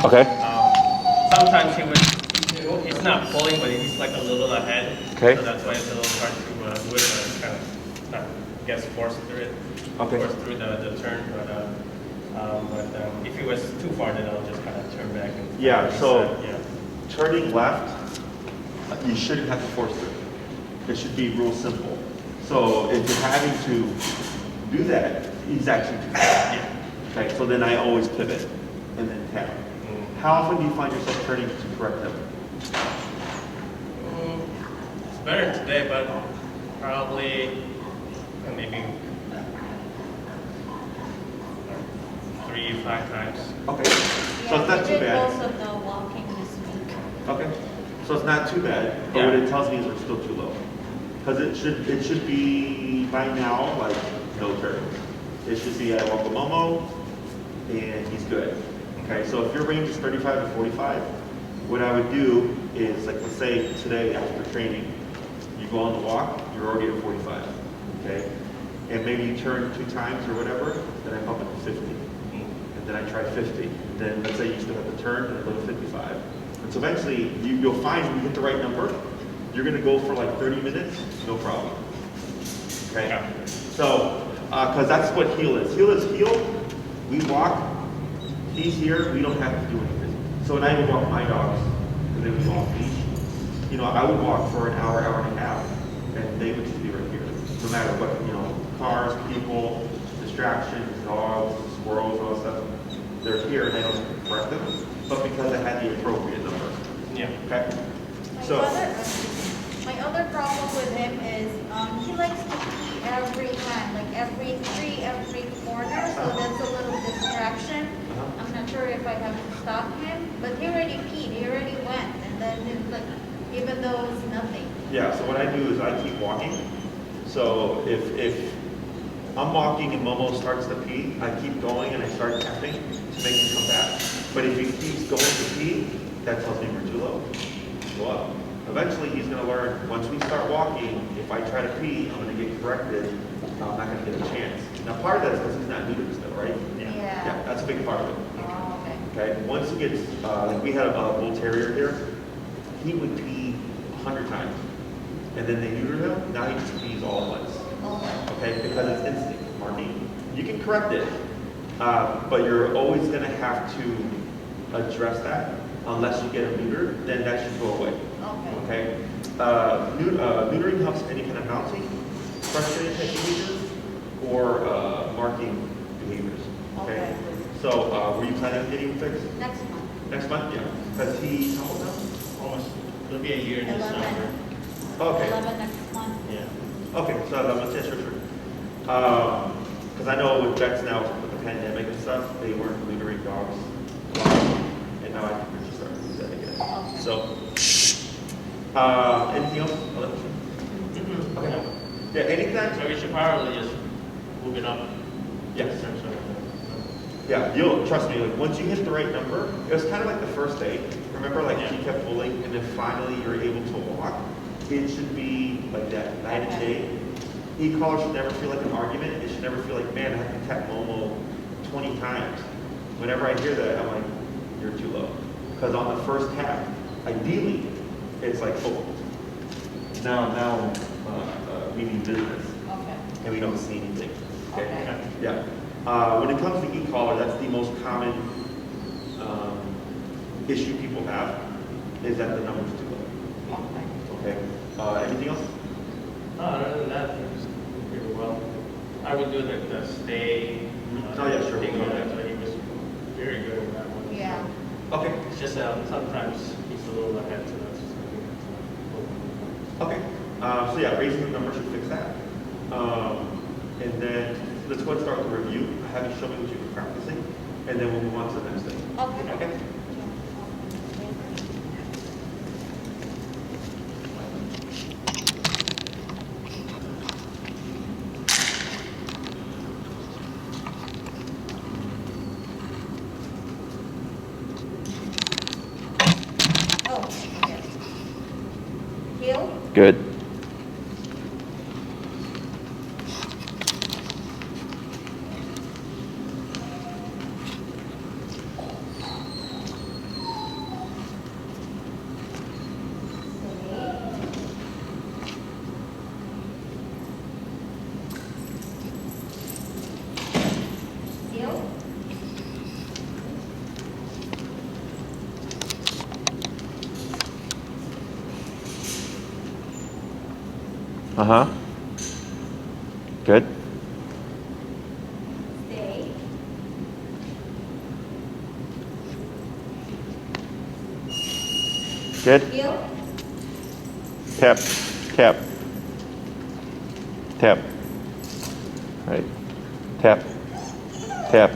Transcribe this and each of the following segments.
Okay. Sometimes he's not pulling, but he's like a little ahead. Okay. So that's why it's a little hard to do it, but it's kind of not gets forced through it. Okay. Forced through the turn, but if he was too far, then I'll just kind of turn back and. Yeah. So yeah. turning left, you shouldn't have to force through. It should be real simple. So if you're having to do that, he's actually too fast. Yeah. Okay. So then I always pivot and then tap. How often do you find yourself turning to correct him? It's better today, but probably maybe 3-5 times. Okay. So it's not too bad. We did both of the walking this week. Okay. So it's not too bad. But what it tells me is we're still too low. Because it should be by now like no turns. It should be I walk a Momo and he's good. Okay, so if your range is 35 to 45, what I would do is, like, let's say today after training, you go on the walk, you're already at 45, okay? And maybe you turn 2 times or whatever, then I bump it to 50. And then I try 50. And then let's say you still have to turn, and I go to 55. And so eventually, you'll find when you hit the right number, you're gonna go for like 30 minutes, no problem. Okay? Yeah. So, because that's what heel is. Heel is heel, we walk, he's here, we don't have to do anything. So when I would walk my dogs, and they would go off leash, you know, I would walk for an hour, hour and a half, and they would just be right here. No matter what, you know, cars, people, distractions, dogs, squirrels, all that stuff, they're here and they don't have to correct them, but because I had the appropriate number. Yeah. Okay? My other problem with him is he likes to pee every time, like every corner, so that's a little distraction. I'm not sure if I have to stop him, but he already peed, he already went, and then it's like, even though it's nothing. Yeah, so what I do is I keep walking. So if I'm walking and Momo starts to pee, I keep going and I start tapping to make him come back. But if he keeps going to pee, that tells me we're too low. Go up. Eventually he's going to learn, once we start walking, if I try to pee, I'm going to get corrected. I'm not going to get a chance. Now part of that is because he's not new to this though, right? Yeah, that's a big part of it. Oh, Okay, once he gets, like we had a bull terrier here, he would pee 100 times. And then they neutered him, now he just pees all at once. Okay, because it's instinct, marking. You can correct it, but you're always going to have to address that unless you get him neutered, then that should go away. Okay? Neutering helps any kind of mounting, frustrating type behaviors, or marking behaviors. Okay? So, were you planning on getting him fixed? Next month. Next month? Yeah. Because he, how old now? Almost. It'll be a year this 11. summer. Okay. 11 next month. Yeah. Okay, so that was, yeah, sure. Because I know with vets now, with the pandemic and stuff, they weren't neutering dogs. And now I think we're just starting to do that again. So, anything else? Okay. Yeah, anytime. So we should probably just move it up. Yes. So- Yeah, you'll, trust me, like, once you hit the right number, it was kind of like the first day. Remember, like, he kept pulling, and then finally you're able to walk? It should be like that, night and day. E-collar should never feel like an argument. It should never feel like, man, I have to tap Momo 20 times. Whenever I hear that, I'm like, you're too low. Because on the first tap, ideally, it's like, oh, now we need business. Okay. And we don't see anything. Okay. Yeah. When it comes to e-collar, that's the most common issue people have, is that the number's too low. Okay. Okay. Anything else? No, other than that, it's pretty well. I would do the stay. Oh, yeah, sure. Thing on that, but he was very good with that one. Yeah. Okay. It's just sometimes he's a little ahead to us. Okay. So yeah, raising the number should fix that. And then let's go and start with the review. Have you show me what you've been practicing, and then we'll move on to the next thing. Okay. Okay. Oh, okay. Heel? Good. Uh-huh. Good. Stay. Good. Heel. Tap, tap, tap. Right. Tap, tap.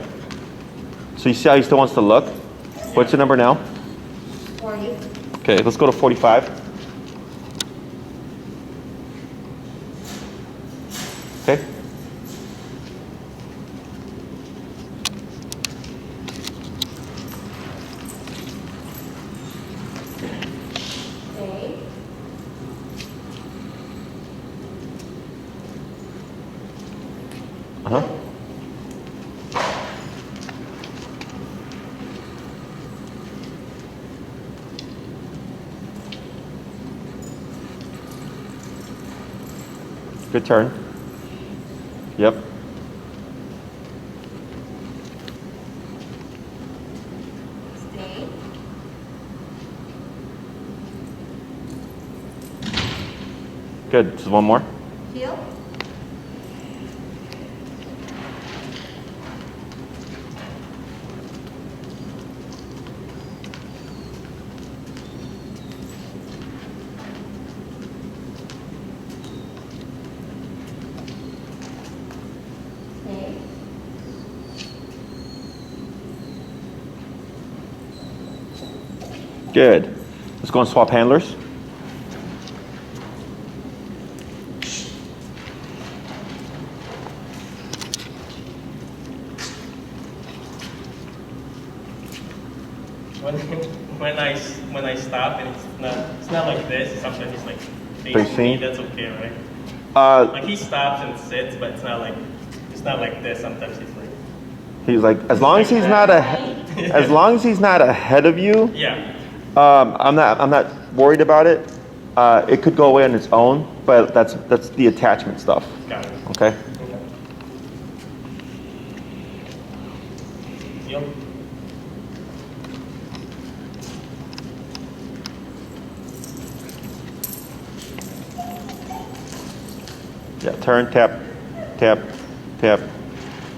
So you see how he still wants to look? What's your number now? 40. Okay, let's go to 45. Okay. Stay. Uh-huh. Good turn. Yep. Stay. Good. Just one more. Heel. Stay. Good. Let's go and swap handlers. When I stop and it's not like this. Sometimes it's like facing me. Facing? That's okay, right? Like Uh, he stops and sits, but it's not like this. Sometimes he's like he's like, as long as he's not as long as he's not ahead of you, yeah. I'm not worried about it. It could go away on its own, but that's the attachment stuff. Got it. Okay. Okay. Heel. Yeah. Turn. Tap. Tap. Tap.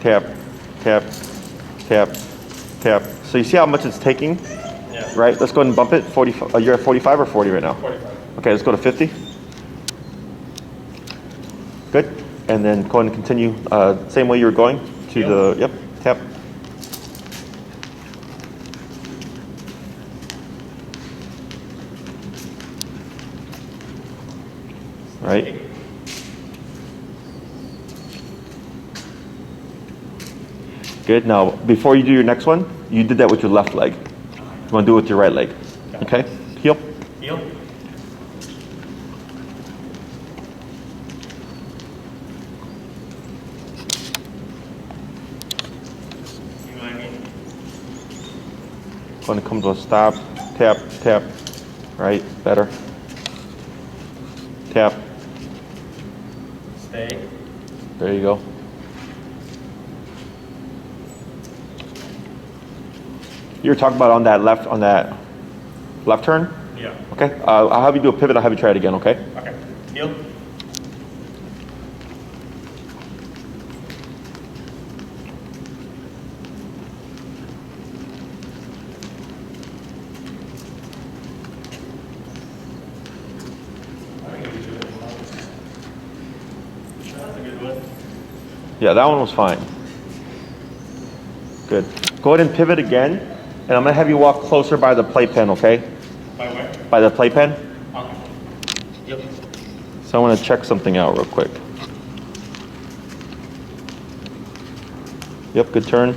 Tap. Tap. Tap. Tap. So you see how much it's taking, Yeah. right? Let's go ahead and bump it. 40. You're at 45 or 40 right now. 45. Okay. Let's go to 50. Good. And then go ahead and continue same way you were going to the yep. Tap. Right. Good. Now, before you do your next one, you did that with your left leg. You want to do it with your right leg. Okay. Heel. Heel. See what I mean? Going to come to a stop. Tap. Tap. Right. Better. Tap. Stay. There you go. You were talking about on that left turn? Yeah. Okay. I'll have you do a pivot. I'll have you try it again, okay? Okay. Heel. That's a good one. Yeah, that one was fine. Good. Go ahead and pivot again, and I'm gonna have you walk closer by the playpen, okay? By where? By the playpen. Okay. Yep. So I want to check something out real quick. Yep, good turn.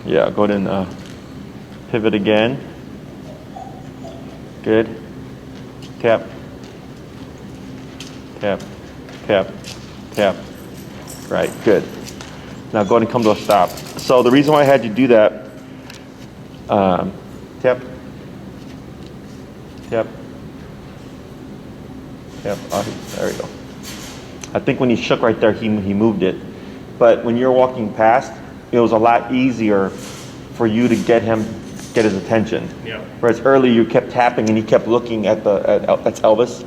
Yeah, go ahead and pivot again. Good. Tap. Tap. Tap. Tap. Right, good. Now go ahead and come to a stop. So the reason why I had you do that, tap. Tap. Tap. There we go. I think when he shook right there, he moved it. But when you're walking past, it was a lot easier for you to get his attention. Yeah. Whereas earlier you kept tapping and he kept looking at that's Elvis.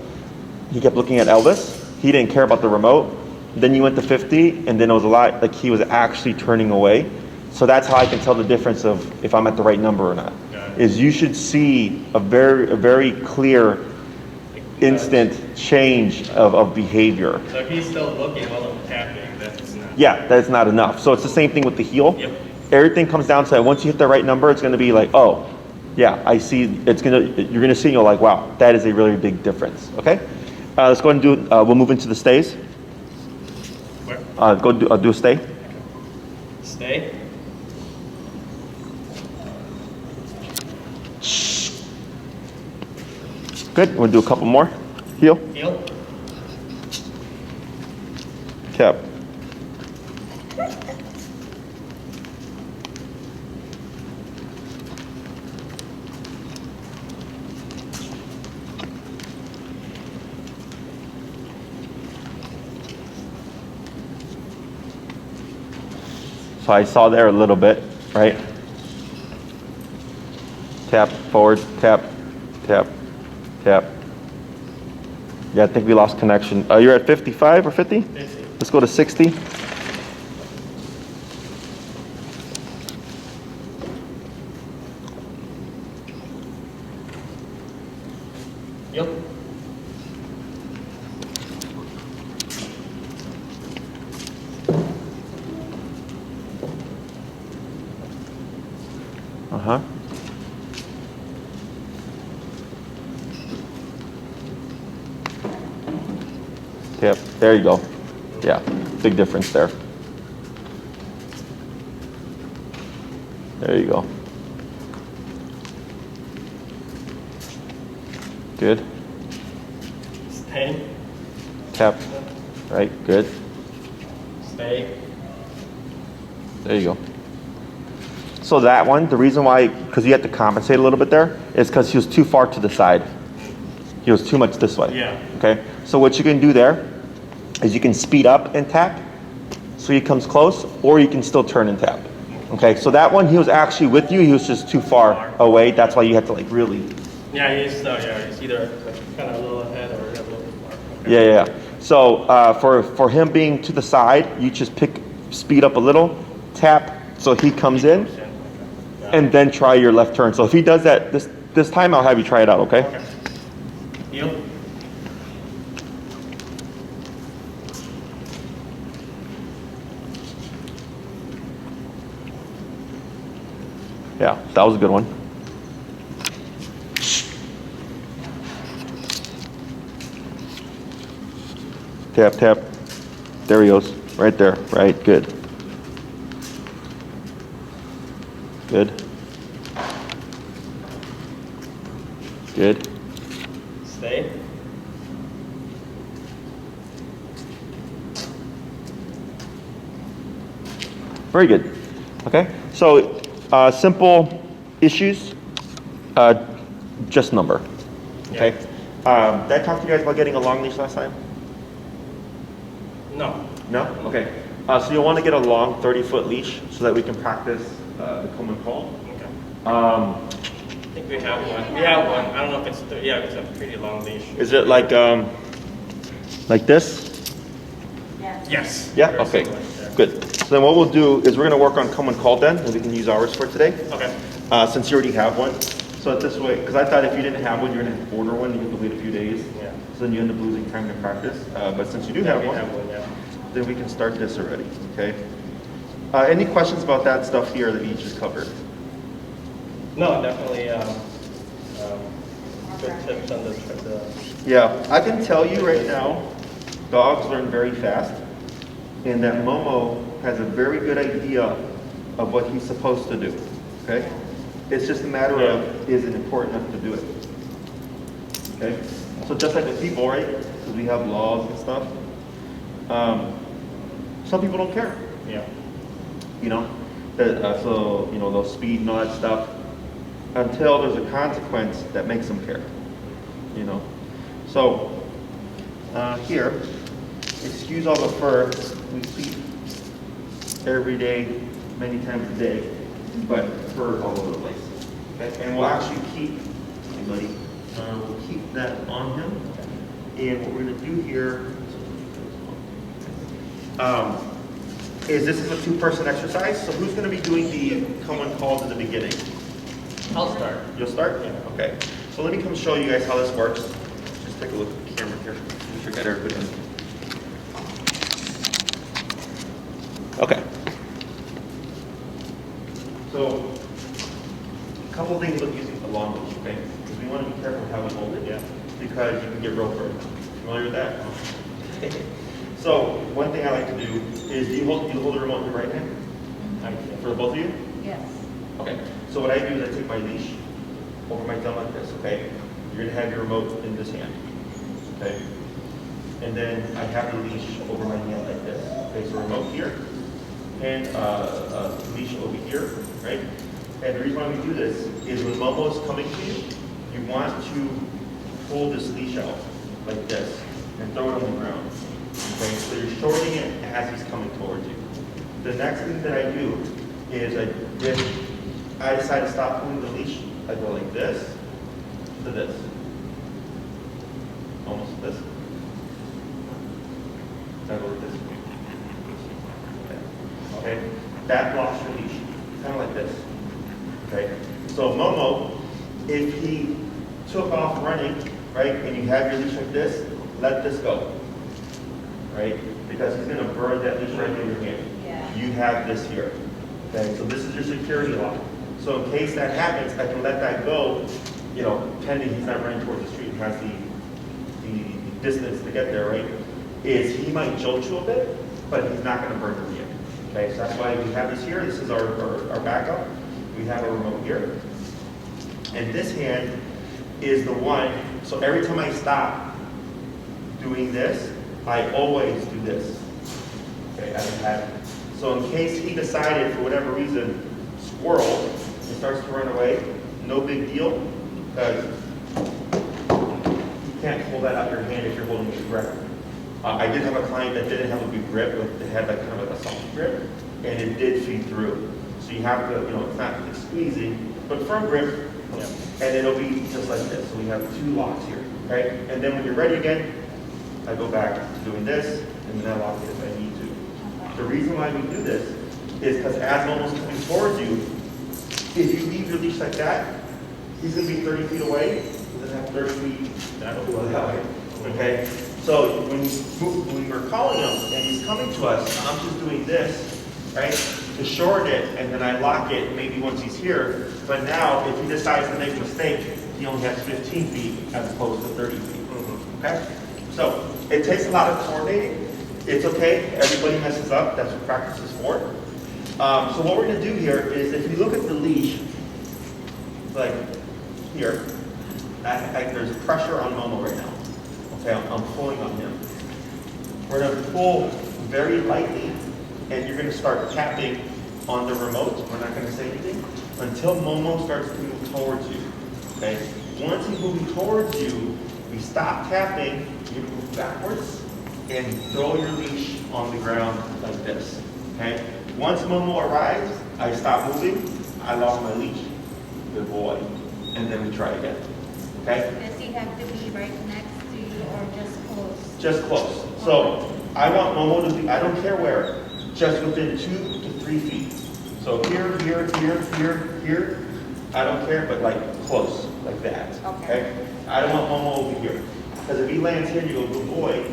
He kept looking at Elvis. He didn't care about the remote. Then you went to 50, and then it was a lot like he was actually turning away. So that's how I can tell the difference of if I'm at the right number or not. Is you should see a very clear instant change of behavior. So if he's still looking while I'm tapping, that's not. Yeah, that's not enough. So it's the same thing with the heel. Yep. Everything comes down to once you hit the right number, it's going to be like, oh, yeah, I see. You're going to see, and you're like, wow, that is a really big difference. Okay, let's go ahead and do. We'll move into the stays. Where? Go do a stay. Stay. Good. We'll do a couple more. Heel. Heel. Tap. So I saw there a little bit, right? Tap, forward, tap, tap, tap. Yeah, I think we lost connection. You're at 55 or 50? 50. Let's go to 60. Yep. Uh-huh. Yep, there you go. Yeah, big difference there. There you go. Good. Stay. Tap. Right, good. Stay. There you go. So that one, the reason why, because you had to compensate a little bit there, is because he was too far to the side. He was too much this way. Yeah. Okay. So what you can do there is you can speed up and tap, so he comes close, or you can still turn and tap. Okay. So that one, he was actually with you. He was just too far away. That's why you had to like really. Yeah, he's either kind of a little ahead or a little far. Okay. Yeah. So for him being to the side, you just speed up a little, tap, so he comes in, and then try your left turn. So if he does that this time, I'll have you try it out. Okay. Okay. Heel. Yeah, that was a good one. Tap, tap. There he goes. Right there. Right. Good. Good. Good. Stay. Very good. Okay. So simple issues, just number. Okay. Did I talk to you guys about getting a long leash last time? No. No? Okay. So you'll want to get a long 30-foot leash so that we can practice the come and call. Okay. Um, I think we have one. We have one. I don't know if it's it's a pretty long leash. is it like this? Yes. Yeah? Very Okay. similar, yeah. Good. So then what we'll do is we're going to work on come and call then, and we can use ours for today. Okay. Since you already have one. So this way, because I thought if you didn't have one, you're going to order one, you have to wait a few days. Yeah. So then you end up losing time to practice. But since you do Yeah, have we one, have one. Yeah. then we can start this already, okay? Any questions about that stuff here that you just covered? No, definitely. Good tips on the. Yeah, I can tell you right now, dogs learn very fast, and that Momo has a very good idea of what he's supposed to do, okay? It's just a matter of, is it important enough to do it? Okay? So just like with people, right? Because we have laws and stuff. Some people don't care, Yeah. you know? So, you know, they'll speed and all that stuff until there's a consequence that makes them care, you know? So, here, excuse all the fur, we feed every day, many times a day. but fur all over the place. Okay? And we'll actually keep, hey buddy, we'll keep that on him. And what we're gonna do here, is this is a two-person exercise. So who's gonna be doing the common calls in the beginning? I'll start. You'll start? Yeah. Okay. So let me come show you guys how this works. Just take a look at the camera here. We should get everybody in. Okay. So, a couple of things with using the long leash, okay? Because we want to be careful how we hold it, yeah? Because you can get rope burn. Familiar with that? So, one thing I like to do is you hold the remote in your right hand? For both of you? Yes. Okay. So what I do is I take my leash over my thumb like this, okay? You're gonna have your remote in this hand, okay? And then I have the leash over my hand like this. Okay, so remote here, and leash over here, right? And the reason why we do this is when Momo is coming to you, you want to pull this leash out like this and throw it on the ground. Okay, so you're shortening it as he's coming towards you. The next thing that I do is I decide to stop pulling the leash. I go like this to this, almost this. I go like this. Okay, that blocks your leash, kind of like this. Okay, so Momo, if he took off running, right, and you have your leash like this, let this go, right, because he's going to burn that leash right in your hand. Yeah. You have this here. Okay, so this is your security lock. So in case that happens, I can let that go, you know, pending he's not running towards the street and has the distance to get there, right? Is he might jolt you a bit, but he's not going to burn your hand. Okay, so that's why we have this here. This is our backup. We have a remote here. And this hand is the one, so every time I stop doing this, I always do this. Okay, I don't have it. So in case he decided, for whatever reason, squirrel, and starts to run away, no big deal, because you can't pull that out of your hand if you're holding it correctly. I did have a client that didn't have a big grip, but they had like kind of like a soft grip, and it did feed through. So you have to, you know, it's not like squeezing, but firm grip, and it'll be just like this. So we have two locks here, okay? And then when you're ready again, I go back to doing this, and then I lock it if I need to. The reason why we do this is because as Momo's coming towards you, if you leave your leash like that, he's going to be 30 feet away. He doesn't have 30 feet. That'll go that way. Okay? So when we're calling him and he's coming to us, I'm just doing this, right, to shorten it, and then I lock it maybe once he's here. But now, if he decides to make a mistake, he only has 15 feet as opposed to 30 feet. Okay? So it takes a lot of coordinating. It's okay. Everybody messes up. That's what practice is for. So what we're going to do here is, if you look at the leash, like here, there's pressure on Momo right now. Okay, I'm pulling on him. We're going to pull very lightly, and you're going to start tapping on the remote. We're not going to say anything until Momo starts to move towards you. Okay. Once he's moving towards you, we stop tapping. You move backwards and throw your leash on the ground like this. Okay. Once Momo arrives, I stop moving. I lock my leash. Good boy. And then we try again. Okay. Does he have to be right next to you or just close? Just close. So I want Momo to be, I don't care where, just within 2 to 3 feet. So here, here, here, here, here. I don't care, but like close, like that. Okay? I don't want Momo over here. Because if he lands here and you go, good boy,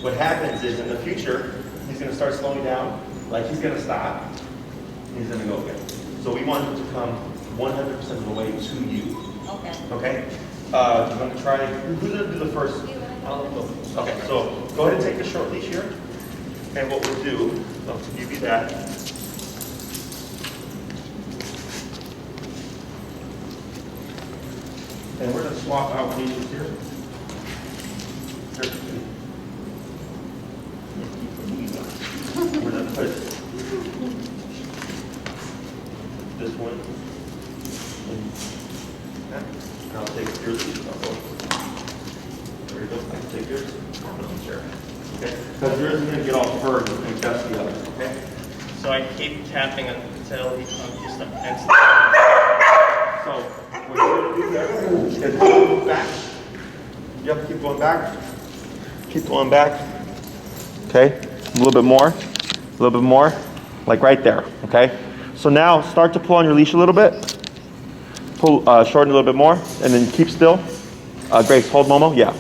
what happens is in the future, he's going to start slowing down, like he's going to stop, and he's going to go again. So we want him to come 100% of the way to you. Okay. Okay? You want to try, who's going to do the first? I'll go. Okay, so go ahead and take the short leash here. And what we'll do, I'll give you that. And we're going to swap out leashes here. We're going to put this one in that. And I'll take your leash. I'll go. There you go. I can take yours. Sure. Okay? Because yours is going to get all furred and dusty up. Okay? So I keep tapping on until he just ends. So what you're gonna do there is move back. Yep, keep going back. Keep going back. Okay, a little bit more. A little bit more. Like right there, okay? So now start to pull on your leash a little bit. Pull, shorten a little bit more, and then keep still. Grace, hold Momo, yeah.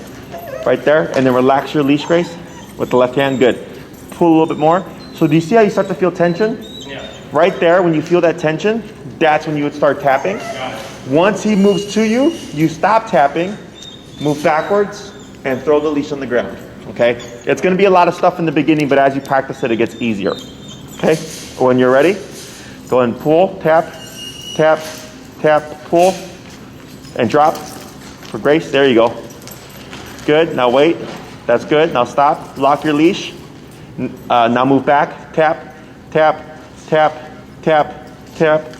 Right there, and then relax your leash, Grace, with the left hand, good. Pull a little bit more. So do you see how you start to feel tension? Yeah. Right there, when you feel that tension, that's when you would start tapping. Got it. Once he moves to you, you stop tapping, move backwards, and throw the leash on the ground, okay? It's gonna be a lot of stuff in the beginning, but as you practice it, it gets easier, okay? When you're ready, go ahead and pull, tap, tap, tap, pull, and drop for Grace. There you go. Good, now wait. That's good, now stop. Lock your leash. Now move back, tap, tap, tap, tap, tap,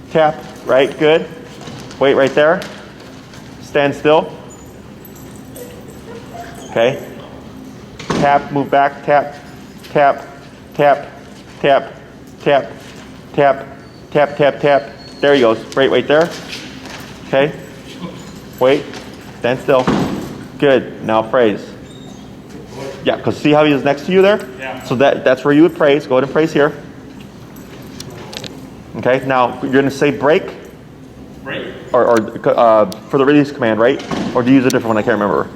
tap, right, good. Wait right there. Stand still. Okay. Tap, move back, tap, tap, tap, tap, tap, tap, tap, tap, tap. There he goes, right there. Okay. Wait, stand still. Good, now praise. Yeah, because see how he is next to you there? Yeah. So that's where you would praise. Go ahead and praise here. Okay, now you're going to say break. Break? Or for the release command, right? Or do you use a different one? I can't remember.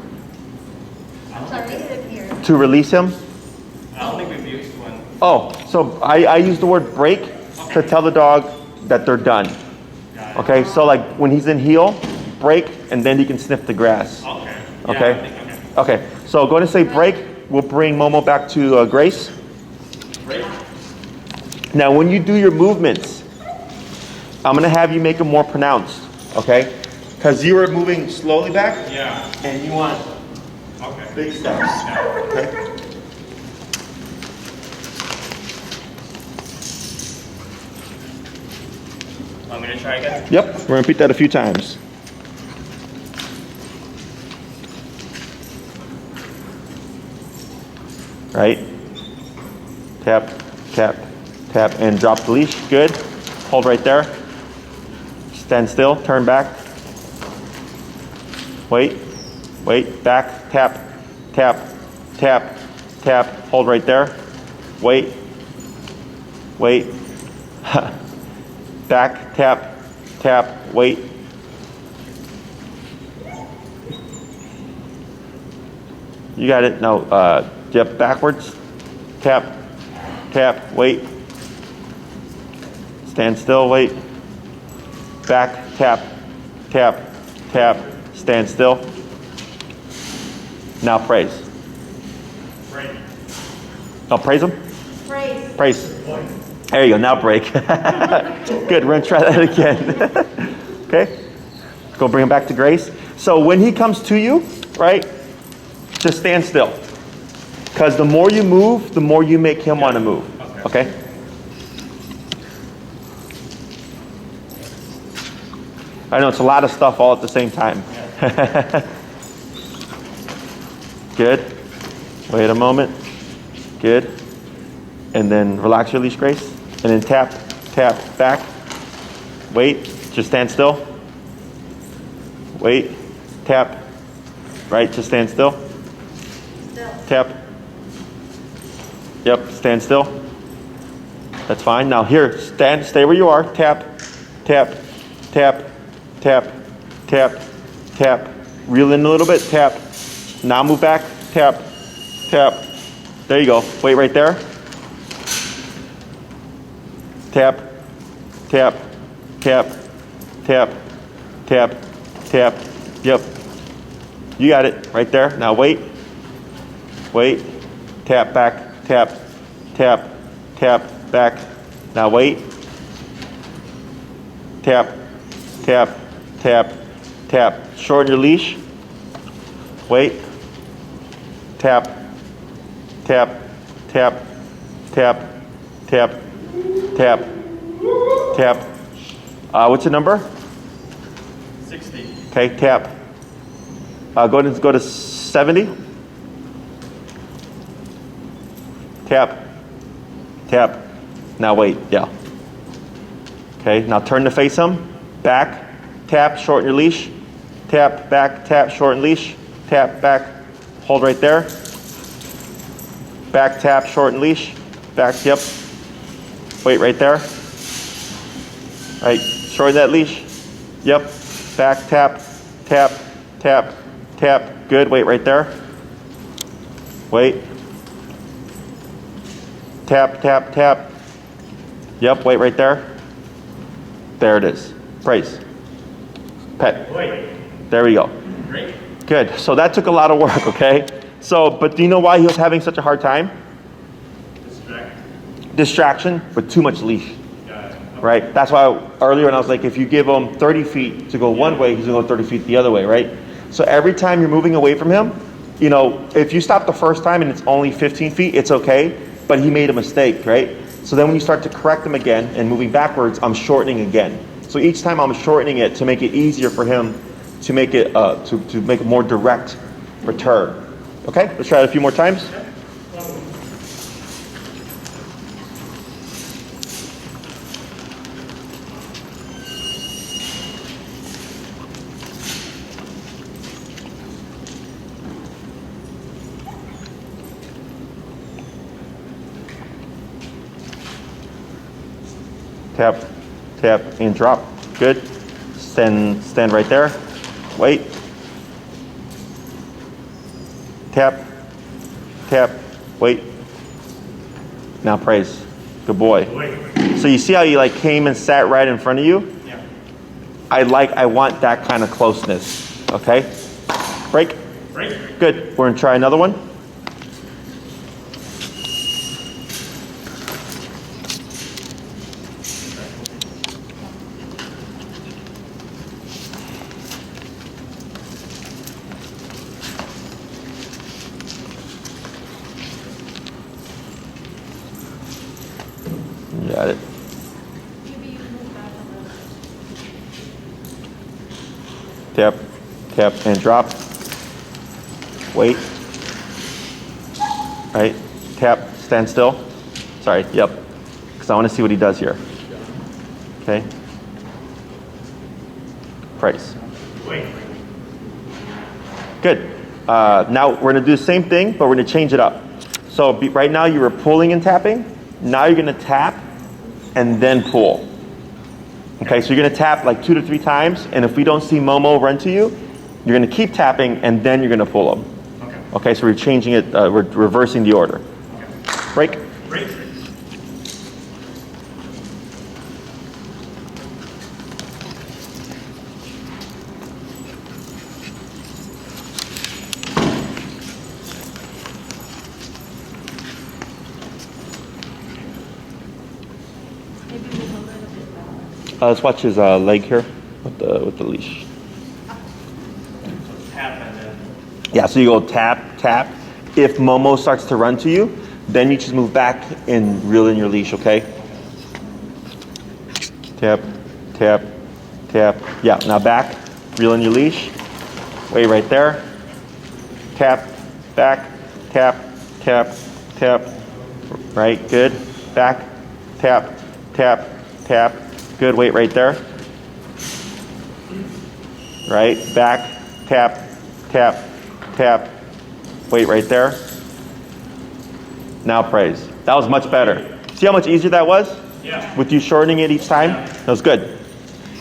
I'm sorry, sit here. To release him? I don't think we've used one. Oh, so I use the word break to tell the dog that they're done. Got it. Okay, so like when he's in heel, break, and then he can sniff the grass. Okay. Okay. Yeah, I think, okay. Okay, so go ahead and say break. We'll bring Momo back to Grace. Break? Now, when you do your movements, I'm going to have you make them more pronounced, okay? Because you were moving slowly back, Yeah. and you want Okay. big steps, okay? Want me to try again? Yep, we're going to repeat that a few times. Right? Tap, tap, tap, and drop the leash. Good. Hold right there. Stand still, turn back. Wait, wait, back, tap, tap, tap, tap, hold right there. Wait, wait, back, tap, tap, wait. You got it. No, yep, backwards. Tap, tap, wait. Stand still, wait. Back, tap, tap, tap, stand still. Now praise. Break. Oh, praise him? Praise. Praise. There you go, now break. Good, we're gonna try that again. Okay? Go bring him back to Grace. So when he comes to you, right, just stand still. Because the more you move, the more you make him want to move. Okay? I know it's a lot of stuff all at the same time. Good. Wait a moment. Good. And then relax your leash, Grace. And then tap, tap, back. Wait. Just stand still. Wait. Tap. Right. Just stand still. Still. Tap. Yep. Stand still. That's fine. Now here, stay where you are. Tap, tap, tap, tap, tap, tap. Reel in a little bit. Tap. Now move back. Tap, tap. There you go. Wait right there. Tap, tap, tap, tap, tap, tap. Yep. You got it right there. Now wait. Wait. Tap back. Tap, tap, tap, back. Now wait. Tap, tap, tap, tap. Shorten your leash. Wait. Tap, tap, tap, tap, tap, tap, tap. What's your number? 60. Okay, tap. Go to 70. Tap, tap. Now wait, yeah. Okay, now turn to face him. Back, tap, shorten your leash. Tap, back, tap, shorten leash. Tap, back, hold right there. Back, tap, shorten leash. Back, yep. Wait right there. All right, shorten that leash. Yep. Back, tap, tap, tap, tap. Good, wait right there. Wait. Tap, tap, tap. Yep, wait right there. There it is. Praise. Pet. Wait. There we go. Great. Good. So that took a lot of work, okay? So, but do you know why he was having such a hard time? Distraction with too much leash. Got it. Okay. Right? That's why earlier when I was like, if you give him 30 feet to go one way, he's gonna go 30 feet the other way, right? So every time you're moving away from him, you know, if you stop the first time and it's only 15 feet, it's okay, but he made a mistake, right? So then when you start to correct him again and moving backwards, I'm shortening again. So each time I'm shortening it to make it easier for him to make it to make a more direct return. Okay, let's try it a few more times. Tap, tap, and drop. Good. Stand right there. Wait. Tap, tap, wait. Now praise. Good boy. Wait. So you see how he like came and sat right in front of you? Yeah. I want that kind of closeness. Okay? Break. Great. Good. We're gonna try another one. Got it. Tap, tap, and drop. Wait. Right. Tap, stand still. Sorry, yep. Because I want to see what he does here. Okay. Praise. Wait. Good. Now we're going to do the same thing, but we're going to change it up. So right now you were pulling and tapping. Now you're going to tap and then pull. Okay, so you're going to tap like 2 to 3 times, and if we don't see Momo run to you, you're going to keep tapping and then you're going to pull him. Okay. Okay, so we're changing it, we're reversing the order. Okay. Break. Great. Maybe move a little bit back. Let's watch his leg here with the leash. Tap and then. Yeah, so you go tap, tap. If Momo starts to run to you, then you just move back and reel in your leash, okay? Tap, tap, tap. Yeah, now back, reel in your leash. Wait right there. Tap, back, tap, tap, tap. Right, good. Back, tap, tap, tap. Good, wait right there. Right, back, tap, tap, tap. Wait right there. Now praise. That was much better. See how much easier that was? Yeah. With you shortening it each time? That was good.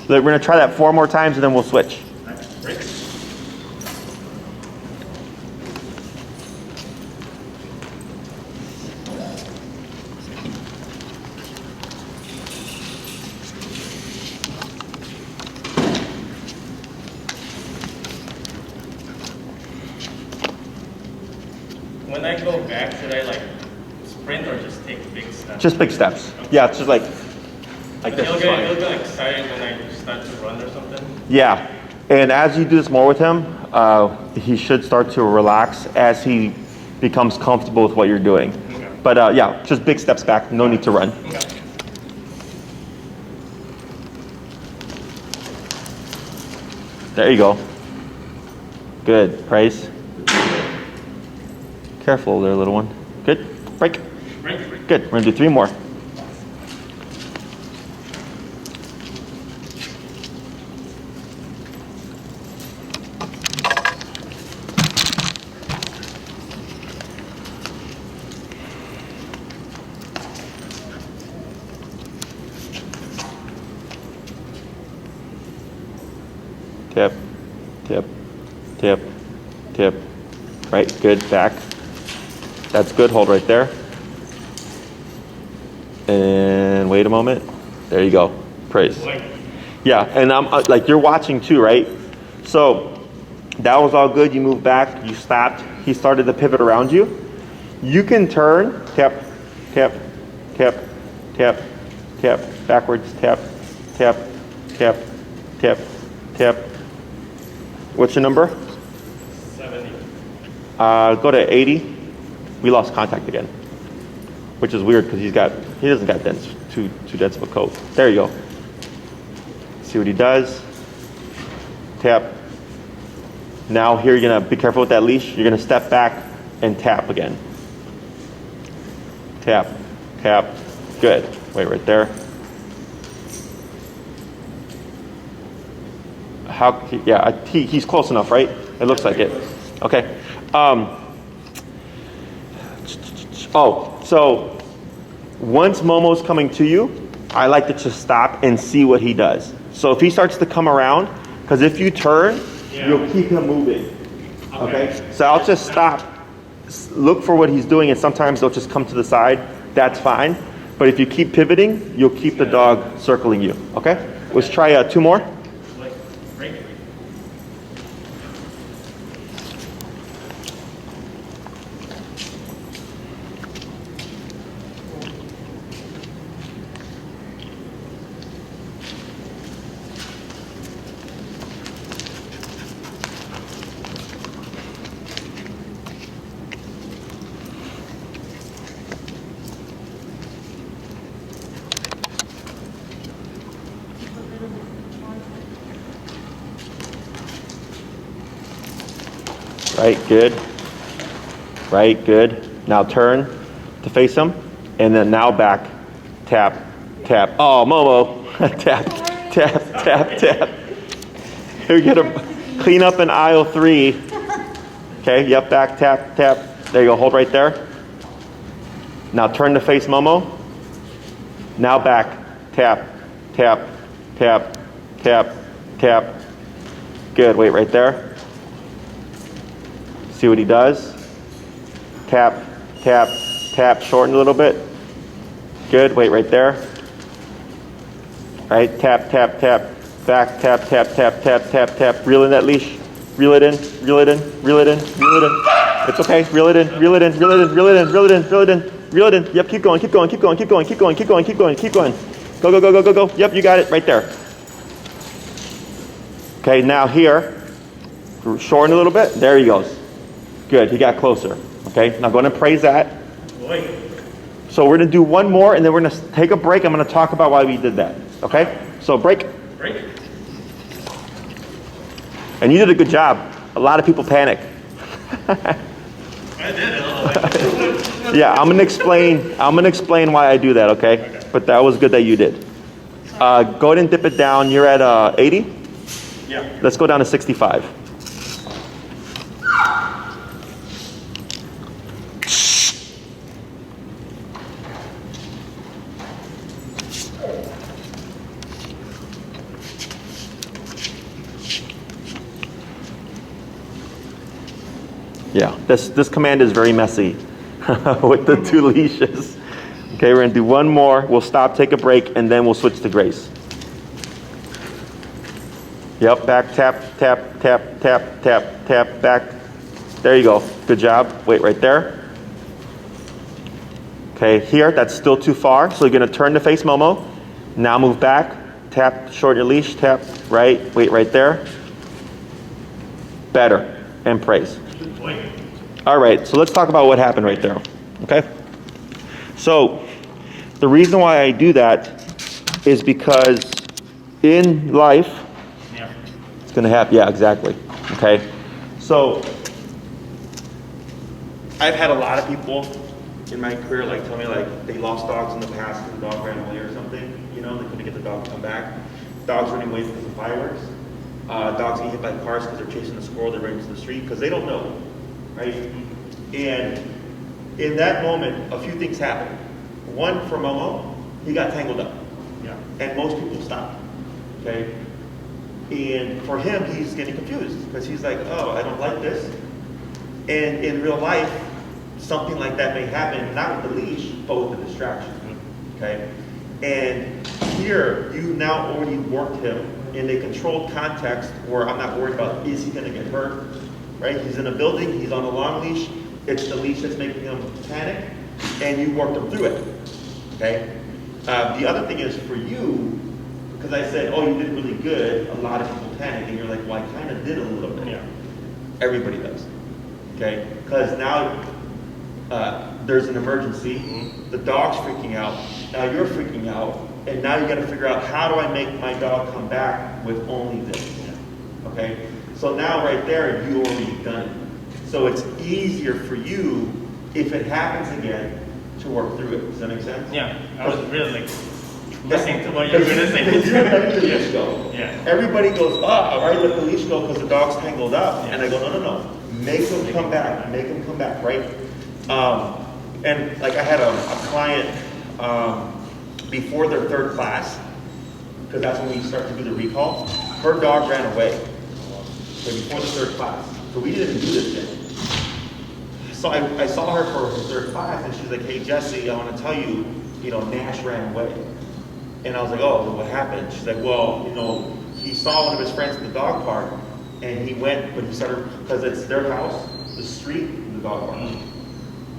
We're going to try that 4 more times and then we'll switch. Great. When I go back, should I like sprint or just take big steps? Just big steps. Yeah, it's just like this He'll is get, he'll fine. get excited when I start to run or something. Yeah, and as you do this more with him, he should start to relax as he becomes comfortable with what you're doing. Okay. But yeah, just big steps back. No need to run. Okay. There you go. Good. Praise. Careful there, little one. Good. Break. Great. Good. We're going to do 3 more. tip, tip, tip. Right, good, back. That's good, hold right there. And wait a moment. There you go, praise. Yeah, and I'm like, you're watching too, right? So that was all good, you moved back, you stopped. He started to pivot around you. You can turn, tap, tap, tap, tap, tap, backwards, tap, tap, tap, tap, tap. What's your number? 70. Go to 80. We lost contact again, which is weird because he doesn't got too dense of a coat. There you go. See what he does. Tap. Now here you're gonna be careful with that leash. You're gonna step back and tap again. Tap, tap. Good. Wait right there. He's close enough, right? It looks like it. Okay. So once Momo's coming to you, I like to just stop and see what he does. So if he starts to come around, because if you turn, you'll keep him moving. Okay? So I'll just stop, look for what he's doing, and sometimes they'll just come to the side. That's fine. But if you keep pivoting, you'll keep the dog circling you. Okay? Let's try 2 more. Right, good. Right, good. Now turn to face him, and then now back. Tap, tap. Oh, Momo. Tap, tap, tap, tap. Here, get a clean up in aisle 3. Okay, yep, back, tap, tap. There you go, hold right there. Now turn to face Momo. Now back. Tap, tap, tap, tap, tap. Good, wait right there. See what he does. Tap, tap, tap, shorten a little bit. Good, wait right there. Right, tap, tap, tap, back, tap, tap, tap, tap, tap, tap. Reel in that leash. Reel it in, reel it in, reel it in, reel it in. It's okay, reel it in, reel it in, reel it in, reel it in, reel it in, reel it in, reel it in. Yep, keep going, keep going, keep going, keep going, keep going, keep going, keep going, keep going. Go, go, go, go, go, go. Yep, you got it right there. Okay, now here, shorten a little bit. There he goes. Good, he got closer. Okay, now go ahead and praise that. So we're gonna do one more and then we're gonna take a break. I'm gonna talk about why we did that. Okay, so break. Break. And you did a good job. A lot of people panic. I did it. Yeah, I'm gonna explain why I do that, okay? But that was good that you did. Go ahead and dip it down. You're at 80? Yeah. Let's go down to 65. Yeah, this command is very messy with the 2 leashes. Okay, we're gonna do one more. We'll stop, take a break, and then we'll switch to grace. Yep, back, tap, tap, tap, tap, tap, tap, back. There you go, good job. Wait right there. Okay, here, that's still too far, so you're gonna turn to face Momo. Now move back, tap, short your leash, tap, right, wait right there. Better, and praise. All right, so let's talk about what happened right there, okay? So the reason why I do that is because in life, it's gonna happen, yeah, exactly, okay? So I've had a lot of people in my career like tell me like they lost dogs in the past because the dog ran away or something, you know, they couldn't get the dog to come back. Dogs running away because of fireworks. Dogs get hit by cars because they're chasing a squirrel that runs into the street because they don't know, right? And in that moment, a few things happened. One, for Momo, he got tangled up. Yeah. And most people stopped, okay? And for him, he's getting confused because he's like, oh, I don't like this. And in real life, something like that may happen, not with the leash, but with the distraction. Okay? And here, you now already worked him in a controlled context where I'm not worried about, is he going to get hurt? Right? He's in a building, he's on a long leash, it's the leash that's making him panic, and you worked him through it. Okay? The other thing is for you, because I said, oh, you did really good, a lot of people panic, and you're like, well, I kind of did a little bit. Yeah. Everybody does. Okay? Because now there's an emergency, the dog's freaking out, now you're freaking out, and now you got to figure out, how do I make my dog come back with only this? Okay? So now right there, you already done it. So it's easier for you, if it happens again, to work through it. Does that make sense? Yeah, I was really like listening to what you were going to say. Because you're letting the leash go. Yeah. Everybody goes, all right, let the leash go because the dog's tangled up. And I go, no. Make him come back. Make him come back, right? And like I had a client before their third class, because that's when we start to do the recall. Her dog ran away. Okay, before the third class. So we didn't do this yet. So I saw her for her third class, and she's like, hey, Jesse, I want to tell you, Nash ran away. And I was like, oh, what happened? She's like, well, he saw one of his friends at the dog park, and he went, but he started, because it's their house, the street, the dog park.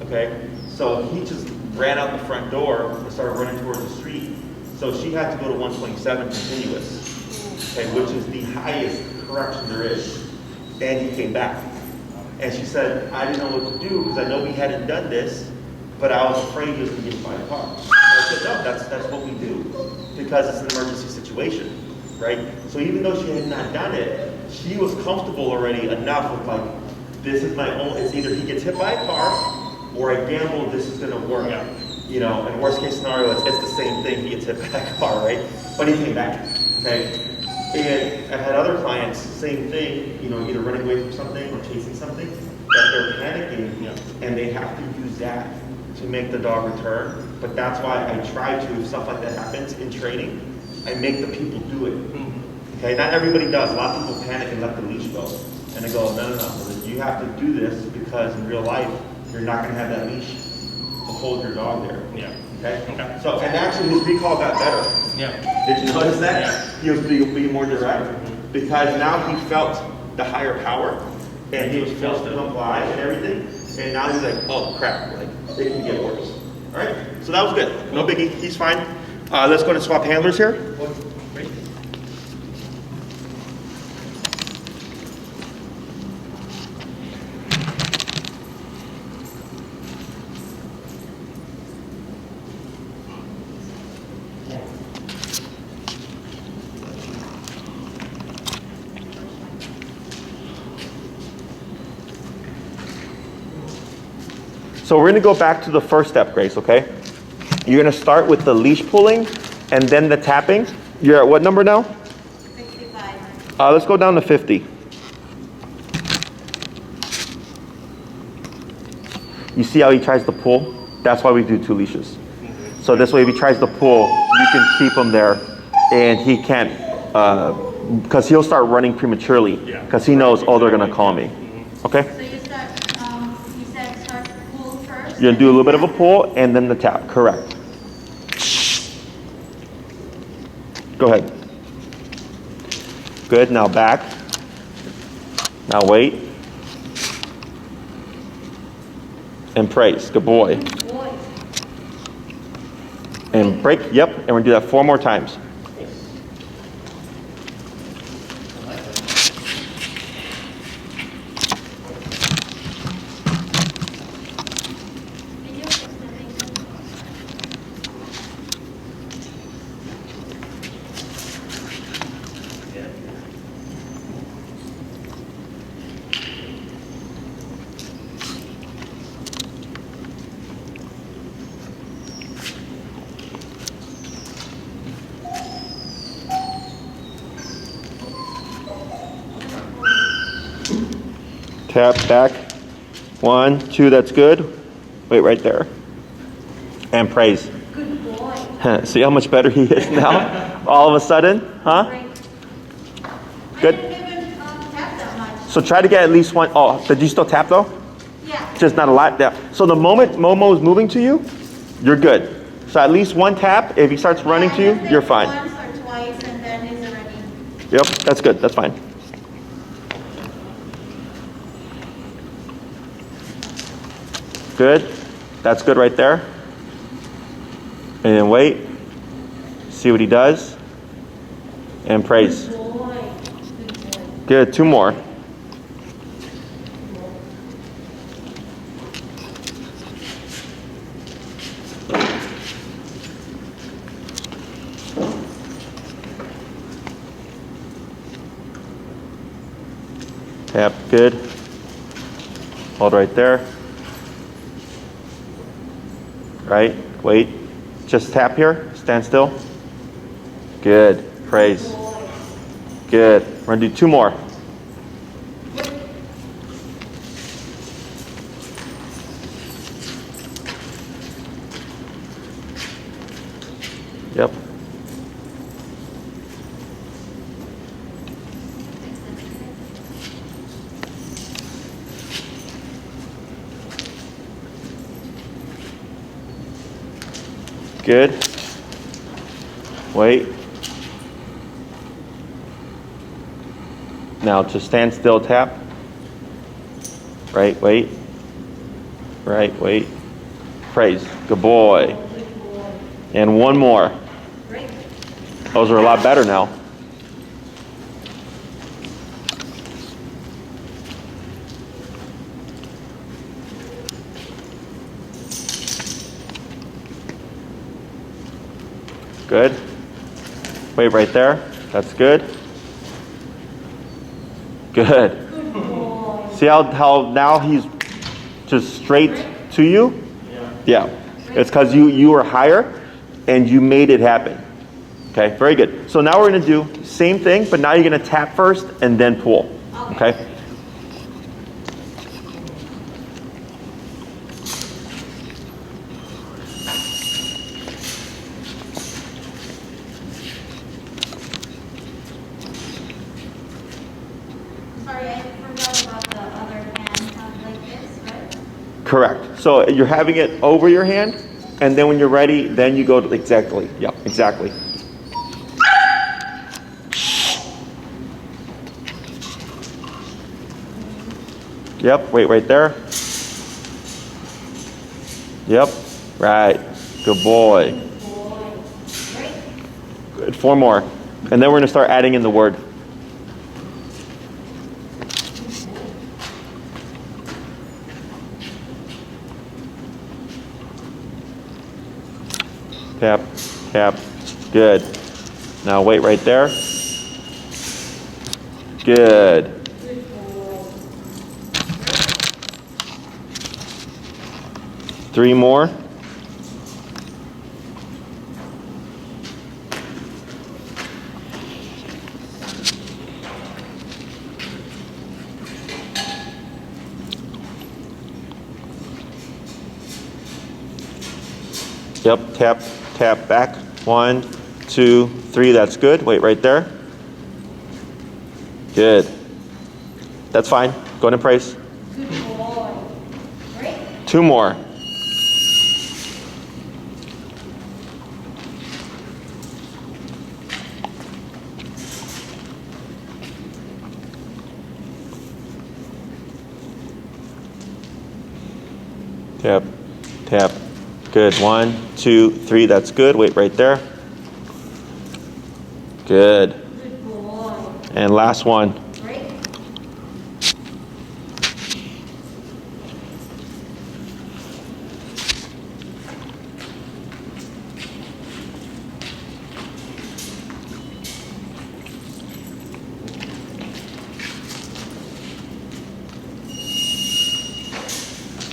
Okay? So he just ran out the front door and started running towards the street. So she had to go to 127 continuous, okay, which is the highest correction there is. And he came back. And she said, I didn't know what to do because I know we hadn't done this, but I was afraid he was going to get hit by a car. And I said, no, that's what we do because it's an emergency situation, right? So even though she had not done it, she was comfortable already enough with like, this is my own, it's either he gets hit by a car or I gamble this is going to work. Yeah. In worst case scenario, it's the same thing, he gets hit by a car, right? But he came back, okay? And I've had other clients, same thing, either running away from something or chasing something, that they're panicking, and they have to use that to make the dog return. But that's why I try to, if stuff like that happens in training, I make the people do it. Okay, not everybody does. A lot of people panic and let the leash go. And they go, no, you have to do this because in real life, you're not going to have that leash to hold your dog there. Yeah. Okay? So, and actually his recall got better. Yeah. Did you notice that? Yeah. He was being more direct because now he felt the higher power and he was forced to comply and everything. And now he's like, oh crap, like it can get worse. All right, so that was good. No biggie, he's fine. Let's go to swap handlers here. Great. So we're gonna go back to the first step, Grace, okay? You're gonna start with the leash pulling and then the tapping. You're at what number now? 65. Let's go down to 50. You see how he tries to pull? That's why we do 2 leashes. So this way if he tries to pull, you can keep him there and he can't, because he'll start running prematurely because he knows, oh, they're gonna call me, okay? So you said start pull first? You're gonna do a little bit of a pull and then the tap, correct. Go ahead. Good, now back. Now wait. And praise, good boy. Boy. And break, yep, and we're gonna do that 4 more times. Tap back. 1, 2, that's good. Wait right there. And praise. Good boy. See how much better he is now? All of a sudden, huh? Break. Good. didn't even tap that much. So try to get at least one. Oh, did you still tap though? Yeah. Just not a lot. Yeah. So the moment Momo is moving to you, you're good. So at least one tap. If he starts running to you, Just you're like fine. Once or twice, and then he's already. Yep, that's good. That's fine. Good. That's good right there. And then wait. See what he does. And praise. Good boy. Good boy. Good. Two more. Tap. Good. Hold right there. Right. Wait. Just tap here. Stand still. Good. Praise. Good. We're gonna do two more. Yep. Good. Wait. Now just stand still, tap. Right, wait. Right, wait. Praise. Good boy. And one more. Great. Those are a lot better now. Good. Wait right there. That's good. Good. Good boy. See how now he's just straight to you? Yeah. It's because you were higher and you made it happen. Okay, very good. So now we're going to do same thing, but now you're going to tap first and then pull. Okay? Sorry, I forgot about the other hand like this, right? Correct. So you're having it over your hand, and then when you're ready, then you go to exactly. Yep, exactly. Yep, wait right there. Yep, right. Good boy. Good boy. Great. Good. Four more. And then we're going to start adding in the word. Tap, tap. Good. Now wait right there. Good. Good boy. Three more. Yep, tap, tap back. 1, 2, 3, that's good. Wait right there. Good. That's fine. Go ahead and praise. Good boy. Great. Two more. Tap, tap. Good. 1, 2, 3, that's good. Wait right there. Good. Good boy. And last one. Great.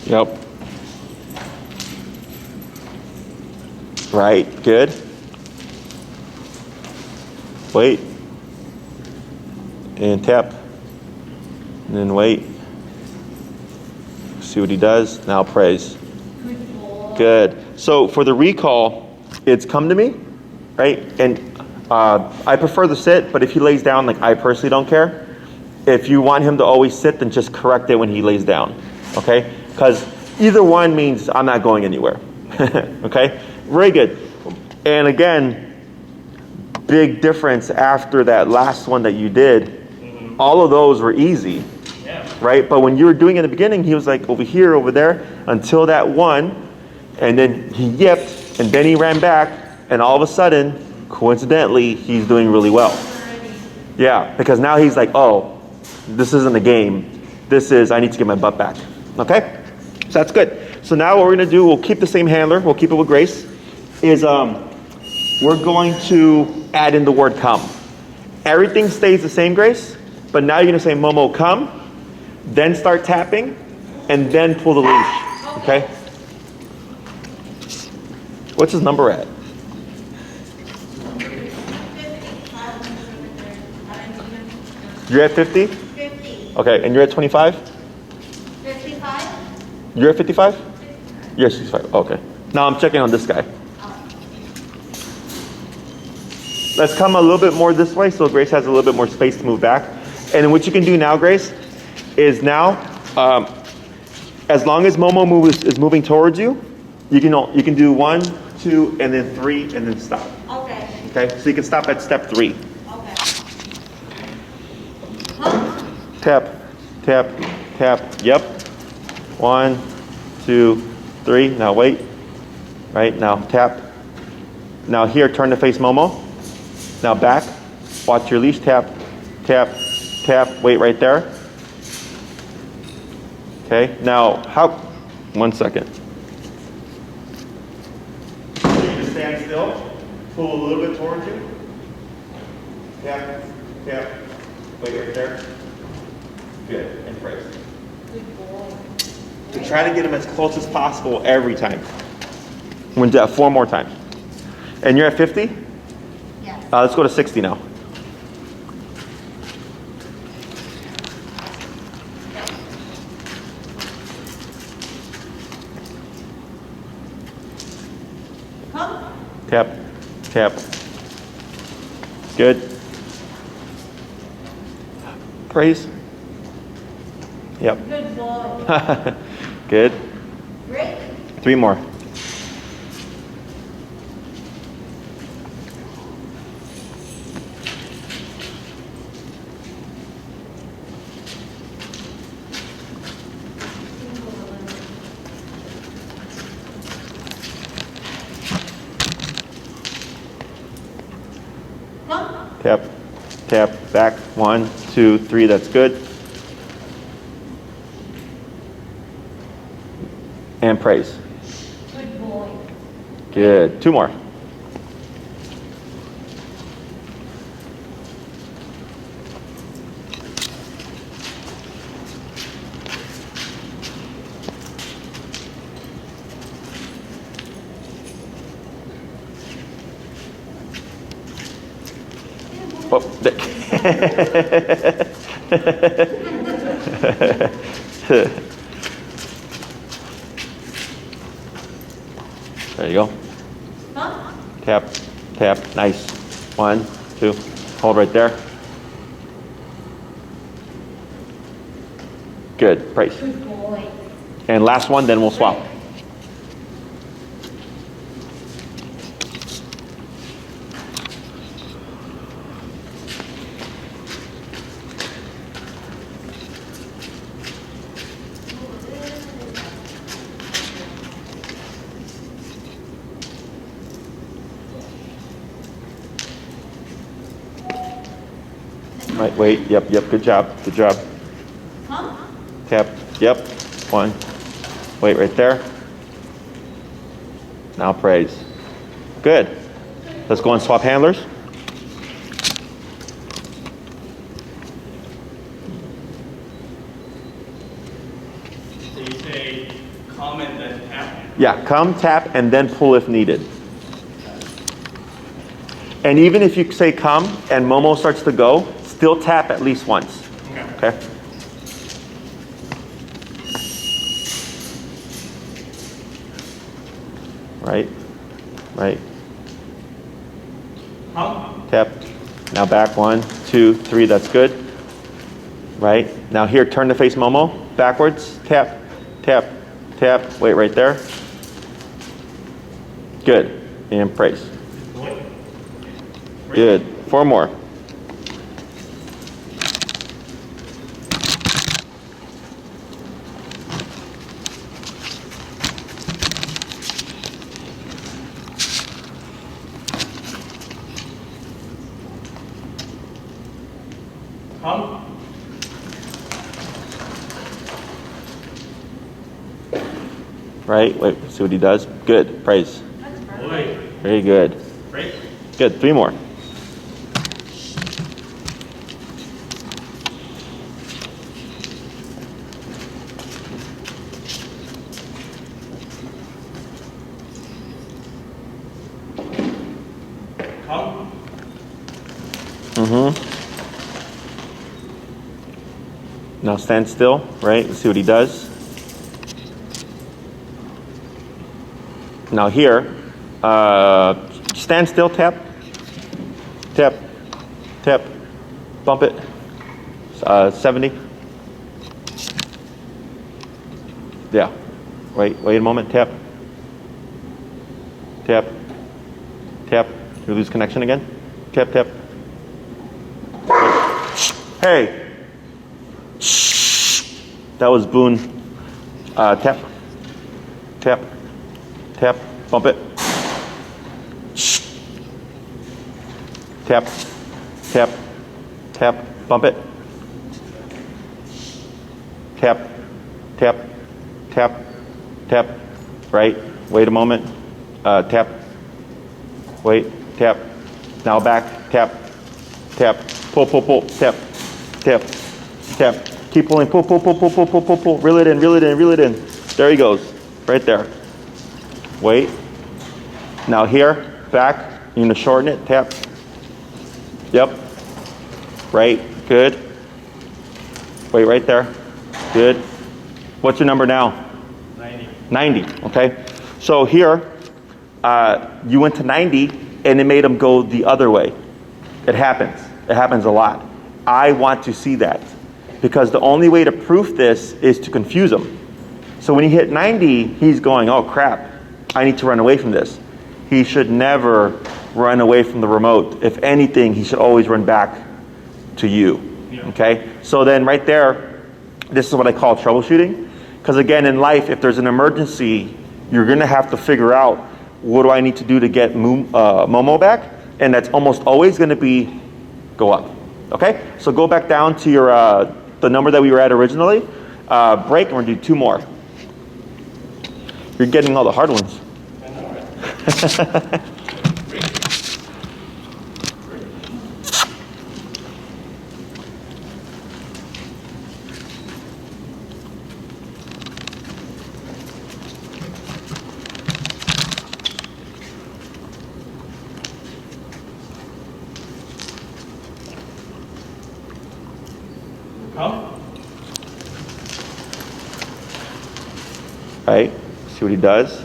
Yep. Right, good. Wait. And tap. And then wait. See what he does. Now praise. Good boy. Good. So for the recall, it's come to me, right? And I prefer the sit, but if he lays down, like I personally don't care. If you want him to always sit, then just correct it when he lays down, okay? Because either one means I'm not going anywhere, okay? Very good. And again, big difference after that last one that you did. All of those were easy, right? But when you were doing it in the beginning, he was like over here, over there, until that one, and then he yipped, and then he ran back, and all of a sudden, coincidentally, he's doing really well. Yeah, because now he's like, oh, this isn't a game. This is, I need to get my butt back. Okay? So that's good. So now what we're going to do, we'll keep the same handler. We'll keep it with Grace. Is we're going to add in the word come. Everything stays the same, Grace. But now you're going to say, Momo, come. Then start tapping. And then pull the leash. Okay? What's his number at? You're at 50? 50. Okay, and you're at 25? 55? You're at 55? You're at 65. Okay. Now I'm checking on this guy. Let's come a little bit more this way so Grace has a little bit more space to move back. And then what you can do now, Grace, is now, as long as Momo is moving towards you, you can do 1, 2, and then 3, and then stop. Okay. Okay? So you can stop at step 3. Okay. Huh? Tap, tap, tap. Yep. 1, 2, 3. Now wait. Right, now tap. Now here, turn to face Momo. Now back. Watch your leash. Tap, tap, tap. Wait right there. Okay, now how? 1 second. So you just stand still. Pull a little bit towards you. Tap, tap. Wait right there. Good, and press. Good boy. To try to get him as close as possible every time. I'm going to do that 4 more times. And you're at 50? Yes. Let's go to 60 now. Come. Tap, tap. Good. Praise. Yep. Good boy. Good. Break. 3 more. Come. Tap, tap, back. 1, 2, 3. That's good. And praise. Good boy. Good. 2 more. Oh, there you go. Come. Tap, tap. Nice. 1, 2. Hold right there. Good. Praise. Good boy. And last one, then we'll swap. Right, wait, yep, good job, Come. Tap, yep, 1, wait right there. Now praise. Good. Let's go and swap handlers. So you say come and then tap. Yeah, come, tap, and then pull if needed. And even if you say come and Momo starts to go, still tap at least once. Okay? Right. Come. tap. Now back, 1, 2, 3, that's good. Right? Now here, turn to face Momo, backwards, tap, tap, tap, wait right there. Good, and praise. Good, 4 more. Come. Right, wait, see what he does. Good, praise. That's perfect. Boy. Very good. Break. Good, 3 more. Come. Now stand still, right? Let's see what he does. Now here, stand still, tap, tap, tap, bump it, 70. Yeah, wait a moment, tap, tap, tap, you lose connection again, tap, tap. Hey, that was Boone, tap, tap, tap, bump it. Tap, tap, tap, bump it. Tap, tap, tap, tap, right? Wait a moment. Tap, wait, tap. Now back, tap, tap, pull, pull, pull, tap, tap, tap. Keep pulling, pull, pull, pull, pull, pull, pull, pull, pull. Reel it in, reel it in, reel it in. There he goes, right there. Wait. Now here, back, you're gonna shorten it, tap. Yep. Right, good. Wait right there. Good. What's your number now? 90. 90, okay? So here, you went to 90 and it made him go the other way. It happens. It happens a lot. I want to see that because the only way to proof this is to confuse him. So when he hit 90, he's going, oh crap, I need to run away from this. He should never run away from the remote. If anything, he should always run back to you, okay? So then right there, this is what I call troubleshooting. Because again, in life, if there's an emergency, you're gonna have to figure out what do I need to do to get Momo back? And that's almost always gonna be go up, okay? So go back down to your the number that we were at originally, break, and we're gonna do 2 more. You're getting all the hard ones. I know, right? Come. Right, see what he does.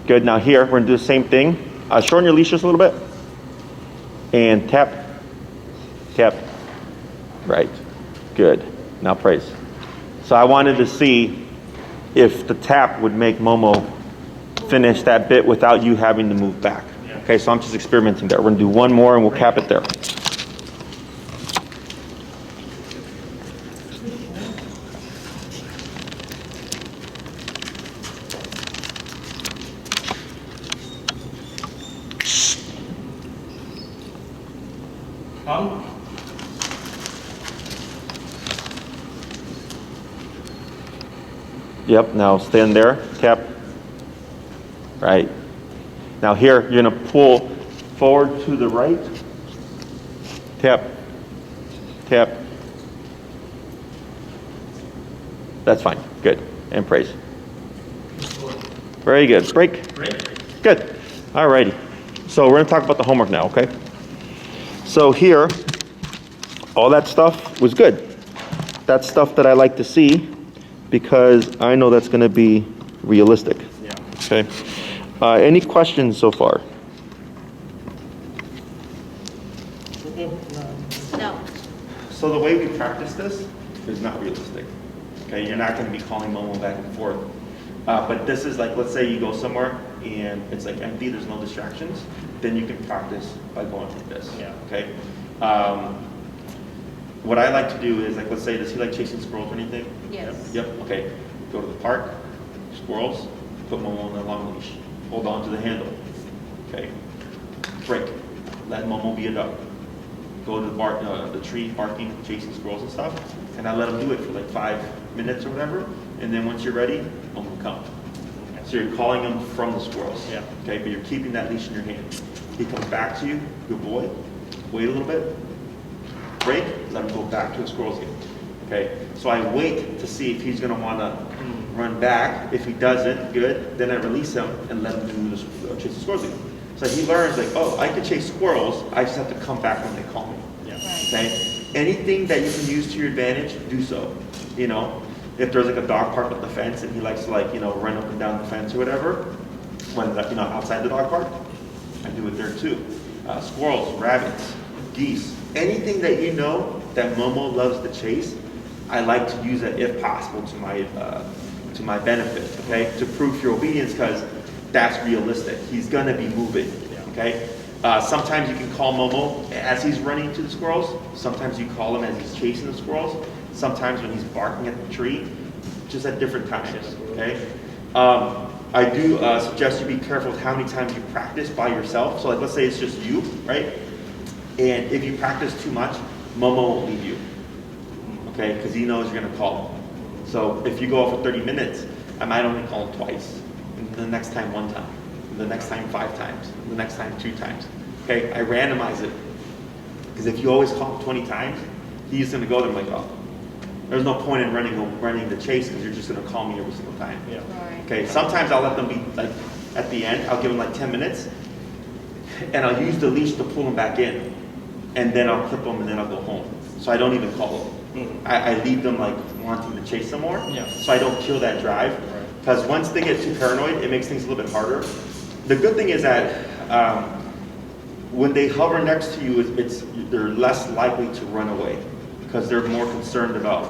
Good, now here, we're gonna do the same thing. Shorten your leash just a little bit. And tap, tap, right, good. Now praise. So I wanted to see if the tap would make Momo finish that bit without you having to move back. Okay, so I'm just experimenting there. We're gonna do 1 more and we'll cap it there. Come. Yep, now stand there, tap. Right. Now here, you're gonna pull forward to the right. Tap, tap. That's fine, good, and praise. Very good, break. Break. Good, alrighty. So we're gonna talk about the homework now, okay? So here, all that stuff was good. That's stuff that I like to see because I know that's gonna be realistic. Yeah. Okay. Any questions so far? So the way we practice this is not realistic. Okay, you're not going to be calling Momo back and forth. But this is like, let's say you go somewhere and it's like empty, there's no distractions, then you can practice by going like this. Yeah. Okay. What I like to do is like, let's say, does he like chasing squirrels or anything? Yes. Yep. Okay. Go to the park, squirrels, put Momo on the long leash, hold on to the handle. Okay. Break. Let Momo be a dog. Go to the tree, barking, chasing squirrels and stuff, and I let him do it for like 5 minutes or whatever. And then once you're ready, Momo come. So you're calling him from the squirrels. Yeah. Okay, but you're keeping that leash in your hand. He comes back to you, good boy. Wait a little bit. Break. Let him go back to the squirrels again. Okay. So I wait to see if he's going to want to run back. If he doesn't, good. Then I release him and let him do chase the squirrels again. So he learns like, oh, I can chase squirrels. I just have to come back when they call me. Yeah. Okay. Anything that you can use to your advantage, do so. You know, if there's like a dog park with the fence and he likes to like, you know, run up and down the fence or whatever, when you know, outside the dog park, I do it there too. Squirrels, rabbits, geese, anything that you know that Momo loves to chase, I like to use it if possible to my benefit. Okay, to prove your obedience, because that's realistic. He's gonna be moving. Okay. Sometimes you can call Momo as he's running to the squirrels. Sometimes you call him as he's chasing the squirrels. Sometimes when he's barking at the tree, just at different times. Okay. I do suggest you be careful with how many times you practice by yourself. So like, let's say it's just you, right? And if you practice too much, Momo won't leave you. Okay, because he knows you're gonna call him. So if you go out for 30 minutes, I might only call him twice. And the next time 1 time. The next time 5 times. The next time 2 times. Okay, I randomize it. Because if you always call him 20 times, he's gonna go there and like, oh, there's no point in running the chase because you're just gonna call me every single time. Yeah. Right. Okay, sometimes I'll let them be like, at the end, I'll give them like 10 minutes, and I'll use the leash to pull them back in, and then I'll clip them, and then I'll go home. So I don't even call them. I leave them like wanting to chase some more, Yeah. so I don't kill that drive. Because once they get too paranoid, it makes things a little bit harder. The good thing is that when they hover next to you, they're less likely to run away because they're more concerned about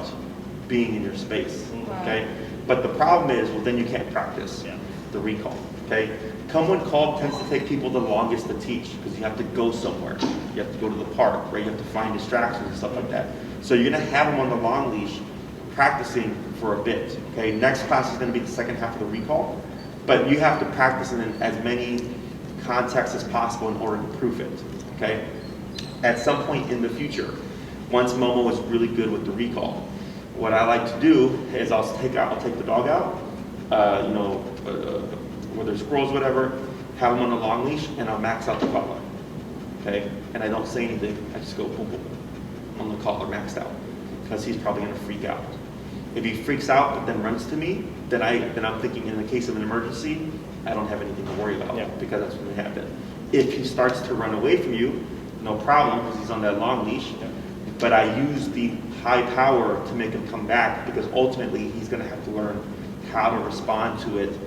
being in your space. Okay, but the problem is, well, then you can't practice the recall. Okay, come when called tends to take people the longest to teach because you have to go somewhere. You have to go to the park, right? You have to find distractions and stuff like that. So you're gonna have them on the long leash practicing for a bit. Okay, next class is gonna be the second half of the recall, but you have to practice in as many contexts as possible in order to prove it. Okay, at some point in the future, once Momo is really good with the recall, what I like to do is I'll take the dog out, whether squirrels, whatever, have them on a long leash, and I'll max out the collar. Okay, and I don't say anything. I just go boom, boom, on the collar, maxed out, because he's probably gonna freak out. If he freaks out but then runs to me, then I'm thinking in the case of an emergency, I don't have anything to worry about because that's going to happen. If he starts to run away from you, no problem because he's on that long leash. But I use the high power to make him come back because ultimately he's going to have to learn how to respond to it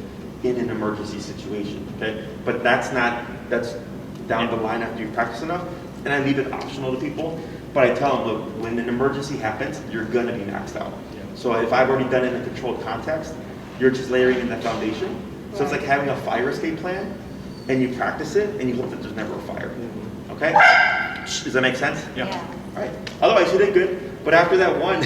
in an emergency situation. Okay, but that's down the line after you practice enough, and I leave it optional to people. But I tell them, look, when an emergency happens, you're going to be maxed out. So if I've already done it in a controlled context, you're just layering in that foundation. So it's like having a fire escape plan, and you practice it, and you hope that there's never a fire. Okay? Does that make sense? Yeah. All right. Otherwise, you did good. But after that one,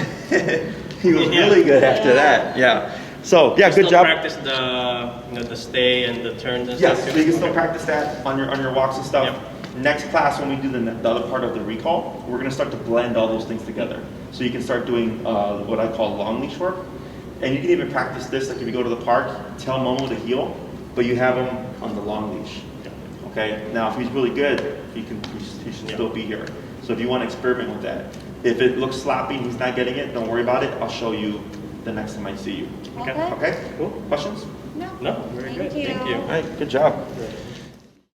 he was really good after that. Yeah. So yeah, good job. Practice the stay and the turns and Yes, stuff. so you can still practice that on your walks and stuff. Next class, when we do the other part of the recall, we're going to start to blend all those things together. So you can start doing what I call long leash work. And you can even practice this, like if you go to the park, tell Momo to heel, but you have him on the long leash. Okay, now if he's really good, he should still be here. So if you want to experiment with that. If it looks sloppy and he's not getting it, don't worry about it. I'll show you the next time I see you. Okay. Okay, cool. Questions? No. No, very good. Thank you. Thank you. All right, good job.